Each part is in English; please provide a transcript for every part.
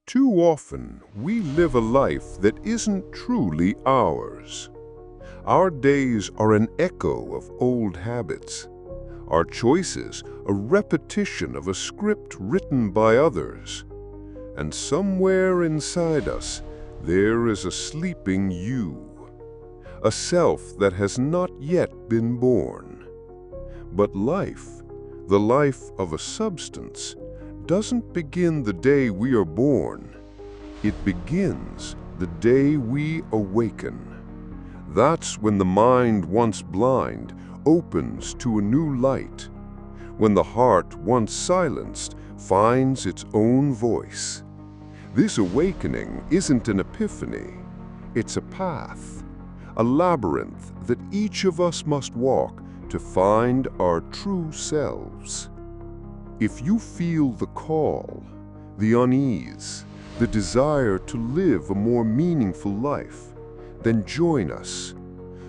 Too often, we live a life that isn't truly ours. Our days are an echo of old habits. Our choices a repetition of a script written by others. And somewhere inside us, there is a sleeping you, a self that has not yet been born. But life, the life of a substance, doesn't begin the day we are born. It begins the day we awaken. That's when the mind, once blind, opens to a new light. When the heart, once silenced, finds its own voice. This awakening isn't an epiphany. It's a path, a labyrinth that each of us must walk to find our true selves. If you feel the call, the unease, the desire to live a more meaningful life, then join us.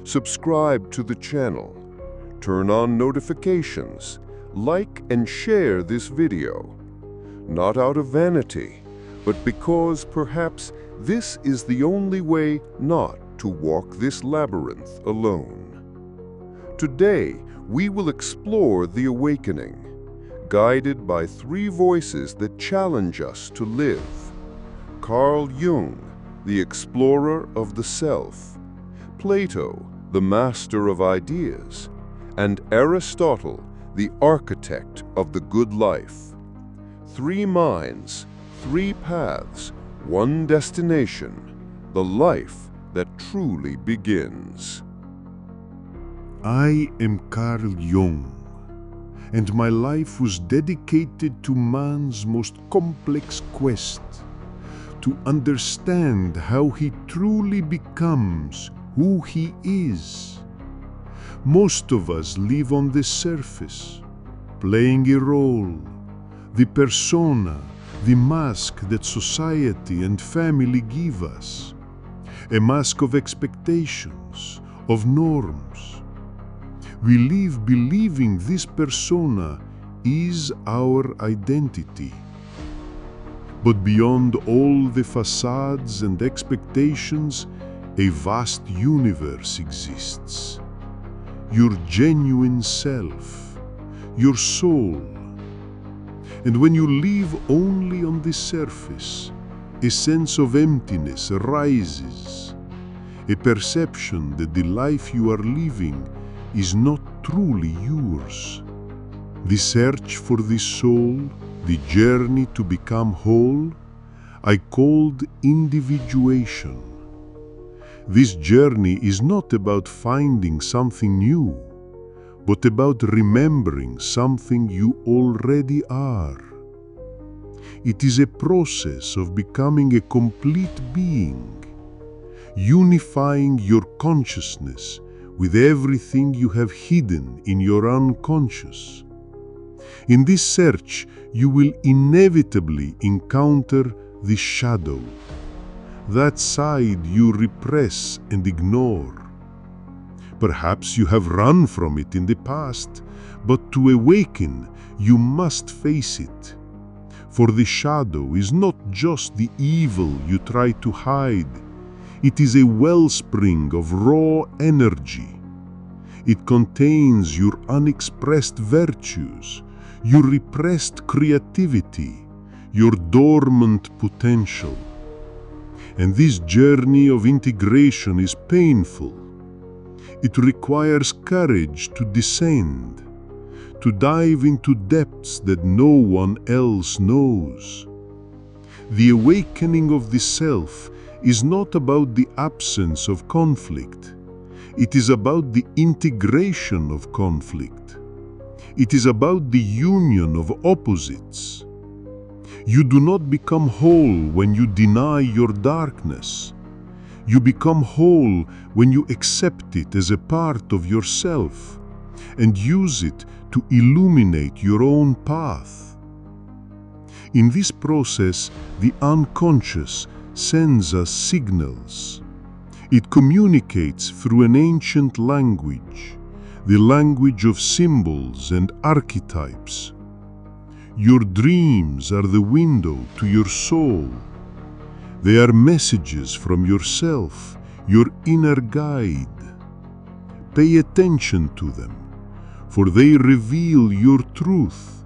Subscribe to the channel, turn on notifications, like and share this video. Not out of vanity, but because perhaps this is the only way not to walk this labyrinth alone. Today, we will explore the awakening, guided by three voices that challenge us to live. Carl Jung, the explorer of the self, Plato, the master of ideas, and Aristotle, the architect of the good life. Three minds, three paths, one destination, the life that truly begins. I am Carl Jung, and my life was dedicated to man's most complex quest, to understand how he truly becomes who he is. Most of us live on the surface, playing a role, the persona, the mask that society and family give us, a mask of expectations, of norms. We live believing this persona is our identity. But beyond all the facades and expectations, a vast universe exists. Your genuine self, your soul. And when you live only on the surface, a sense of emptiness arises, a perception that the life you are living is not truly yours. The search for the soul, the journey to become whole, I called individuation. This journey is not about finding something new, but about remembering something you already are. It is a process of becoming a complete being, unifying your consciousness with everything you have hidden in your unconscious. In this search, you will inevitably encounter the shadow, that side you repress and ignore. Perhaps you have run from it in the past, but to awaken, you must face it. For the shadow is not just the evil you try to hide. It is a wellspring of raw energy. It contains your unexpressed virtues, your repressed creativity, your dormant potential. And this journey of integration is painful. It requires courage to descend, to dive into depths that no one else knows. The awakening of the self is not about the absence of conflict. It is about the integration of conflict. It is about the union of opposites. You do not become whole when you deny your darkness. You become whole when you accept it as a part of yourself and use it to illuminate your own path. In this process, the unconscious sends us signals. It communicates through an ancient language, the language of symbols and archetypes. Your dreams are the window to your soul, They are messages from yourself, your inner guide. Pay attention to them, for they reveal your truth.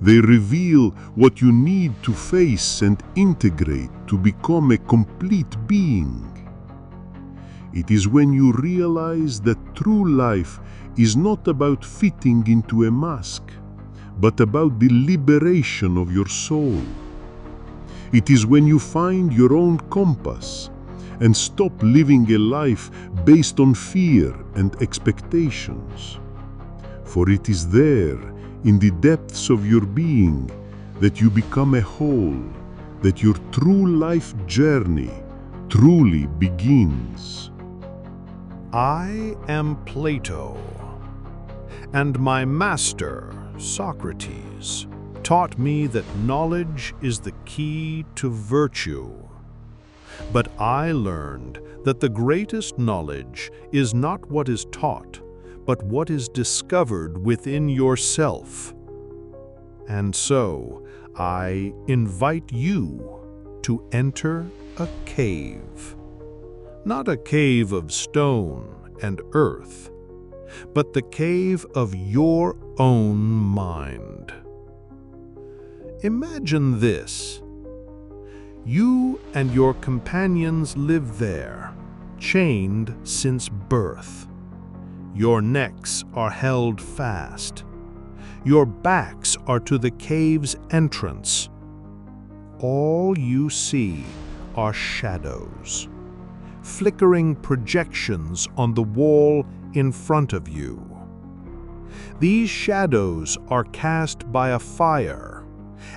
They reveal what you need to face and integrate to become a complete being. It is when you realize that true life is not about fitting into a mask, but about the liberation of your soul. It is when you find your own compass and stop living a life based on fear and expectations. For it is there, in the depths of your being, that you become a whole, that your true life journey truly begins. I am Plato, and my master, Socrates, taught me that knowledge is the key to virtue. But I learned that the greatest knowledge is not what is taught, but what is discovered within yourself. And so, I invite you to enter a cave. Not a cave of stone and earth, but the cave of your own mind. Imagine this. You and your companions live there, chained since birth. Your necks are held fast. Your backs are to the cave's entrance. All you see are shadows, flickering projections on the wall in front of you. These shadows are cast by a fire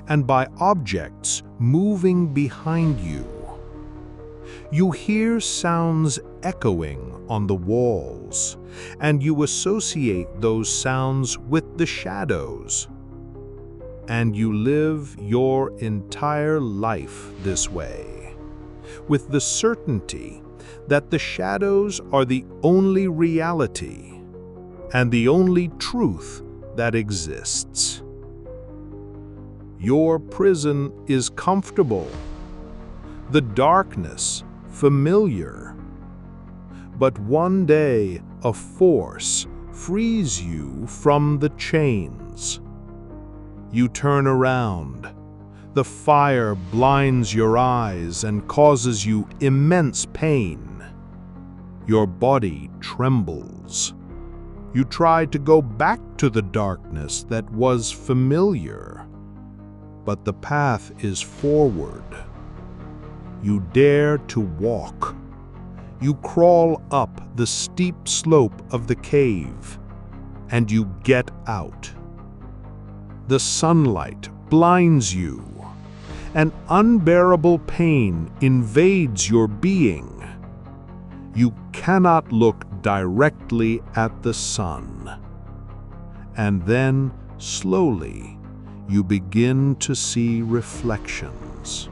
and by objects moving behind you. You hear sounds echoing on the walls, and you associate those sounds with the shadows. And you live your entire life this way, with the certainty that the shadows are the only reality and the only truth that exists. Your prison is comfortable, the darkness familiar. But one day a force frees you from the chains. You turn around. The fire blinds your eyes and causes you immense pain. Your body trembles. You try to go back to the darkness that was familiar, but the path is forward. You dare to walk. You crawl up the steep slope of the cave, and you get out. The sunlight blinds you. An unbearable pain invades your being. You cannot look directly at the sun. And then, slowly, you begin to see reflections.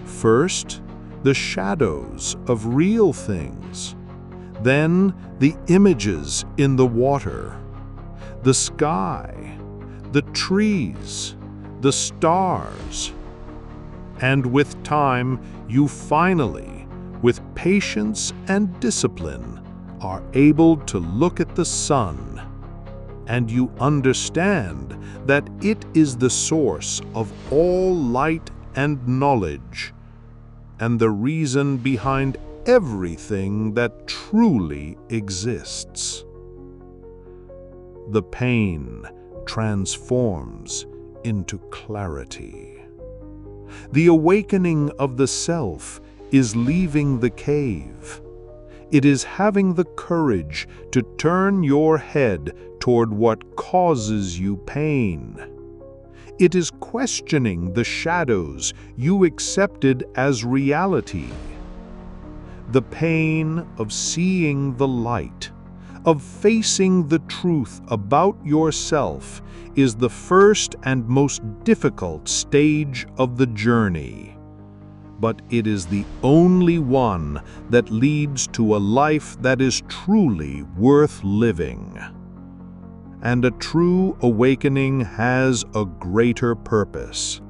First, the shadows of real things. Then, the images in the water, the sky, the trees, the stars. And with time, you finally, with patience and discipline, are able to look at the sun, and you understand that it is the source of all light and knowledge, and the reason behind everything that truly exists. The pain transforms into clarity. The awakening of the self is leaving the cave. It is having the courage to turn your head toward what causes you pain. It is questioning the shadows you accepted as reality. The pain of seeing the light, of facing the truth about yourself, is the first and most difficult stage of the journey. But it is the only one that leads to a life that is truly worth living. And a true awakening has a greater purpose.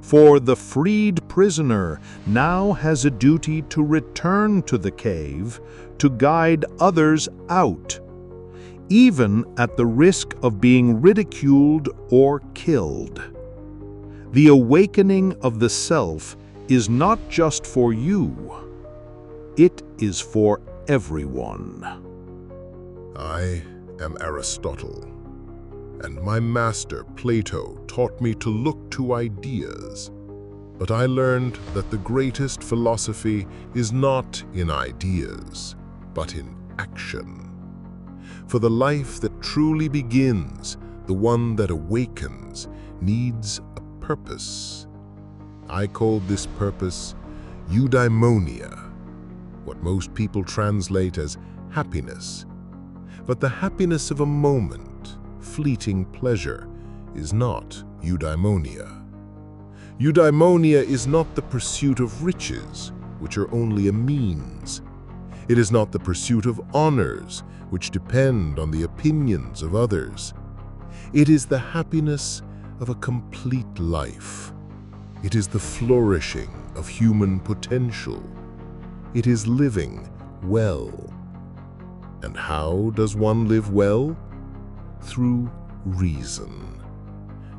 For the freed prisoner now has a duty to return to the cave to guide others out, even at the risk of being ridiculed or killed. The awakening of the self is not just for you, it is for everyone. I am Aristotle, and my master Plato taught me to look to ideas. But I learned that the greatest philosophy is not in ideas, but in action. For the life that truly begins, the one that awakens, needs a purpose. I called this purpose eudaimonia, what most people translate as happiness. But the happiness of a moment, fleeting pleasure, is not eudaimonia. Eudaimonia is not the pursuit of riches, which are only a means. It is not the pursuit of honors, which depend on the opinions of others. It is the happiness of a complete life. It is the flourishing of human potential. It is living well. And how does one live well? Through reason.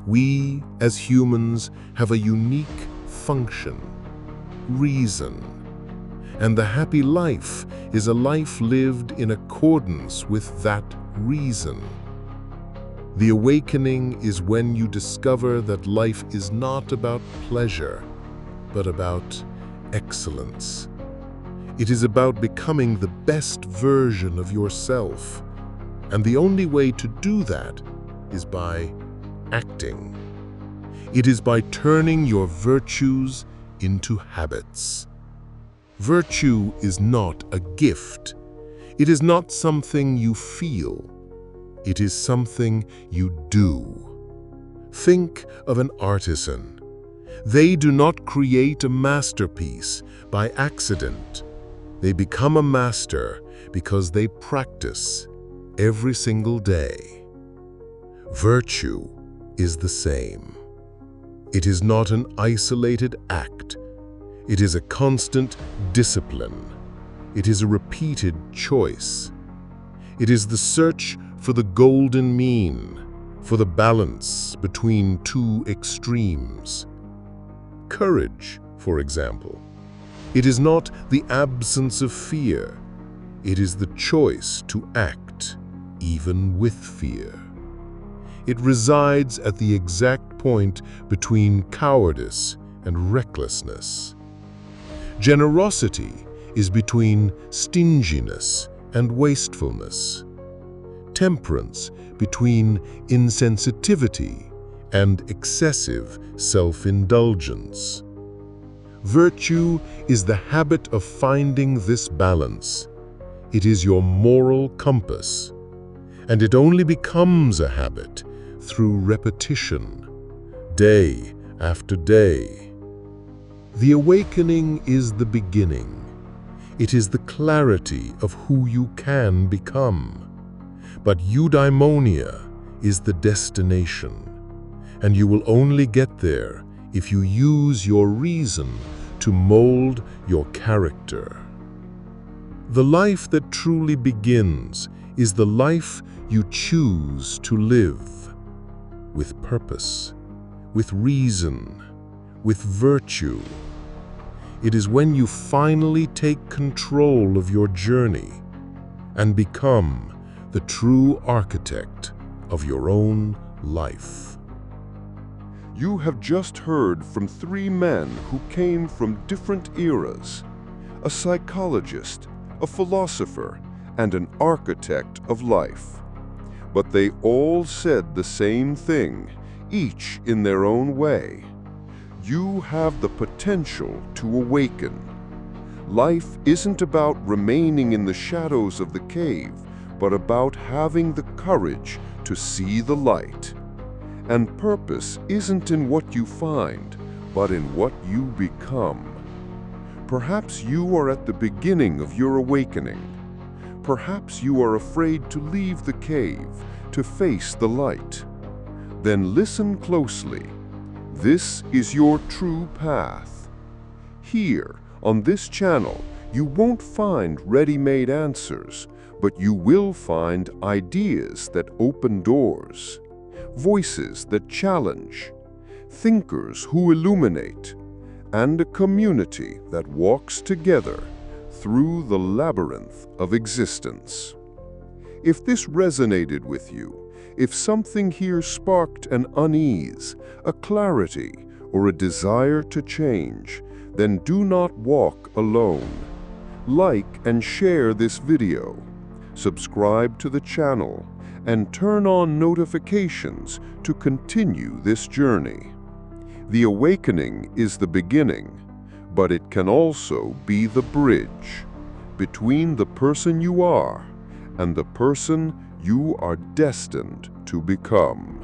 We, as humans, have a unique function, reason. And the happy life is a life lived in accordance with that reason. The awakening is when you discover that life is not about pleasure, but about excellence. It is about becoming the best version of yourself. And the only way to do that is by acting. It is by turning your virtues into habits. Virtue is not a gift. It is not something you feel. It is something you do. Think of an artisan. They do not create a masterpiece by accident. They become a master because they practice every single day. Virtue is the same. It is not an isolated act. It is a constant discipline. It is a repeated choice. It is the search for the golden mean, for the balance between two extremes. Courage, for example. It is not the absence of fear. It is the choice to act, even with fear. It resides at the exact point between cowardice and recklessness. Generosity is between stinginess and wastefulness. Temperance between insensitivity and excessive self-indulgence. Virtue is the habit of finding this balance. It is your moral compass, and it only becomes a habit through repetition, day after day. The awakening is the beginning. It is the clarity of who you can become. But eudaimonia is the destination, and you will only get there if you use your reason to mold your character. The life that truly begins is the life you choose to live, with purpose, with reason, with virtue. It is when you finally take control of your journey and become the true architect of your own life. You have just heard from three men who came from different eras: a psychologist, a philosopher, and an architect of life. But they all said the same thing, each in their own way. You have the potential to awaken. Life isn't about remaining in the shadows of the cave, but about having the courage to see the light. And purpose isn't in what you find, but in what you become. Perhaps you are at the beginning of your awakening. Perhaps you are afraid to leave the cave, to face the light. Then listen closely. This is your true path. Here, on this channel, you won't find ready-made answers, but you will find ideas that open doors, voices that challenge, thinkers who illuminate, and a community that walks together through the labyrinth of existence. If this resonated with you, if something here sparked an unease, a clarity, or a desire to change, then do not walk alone. Like and share this video, subscribe to the channel, and turn on notifications to continue this journey. The awakening is the beginning, but it can also be the bridge between the person you are and the person you are destined to become.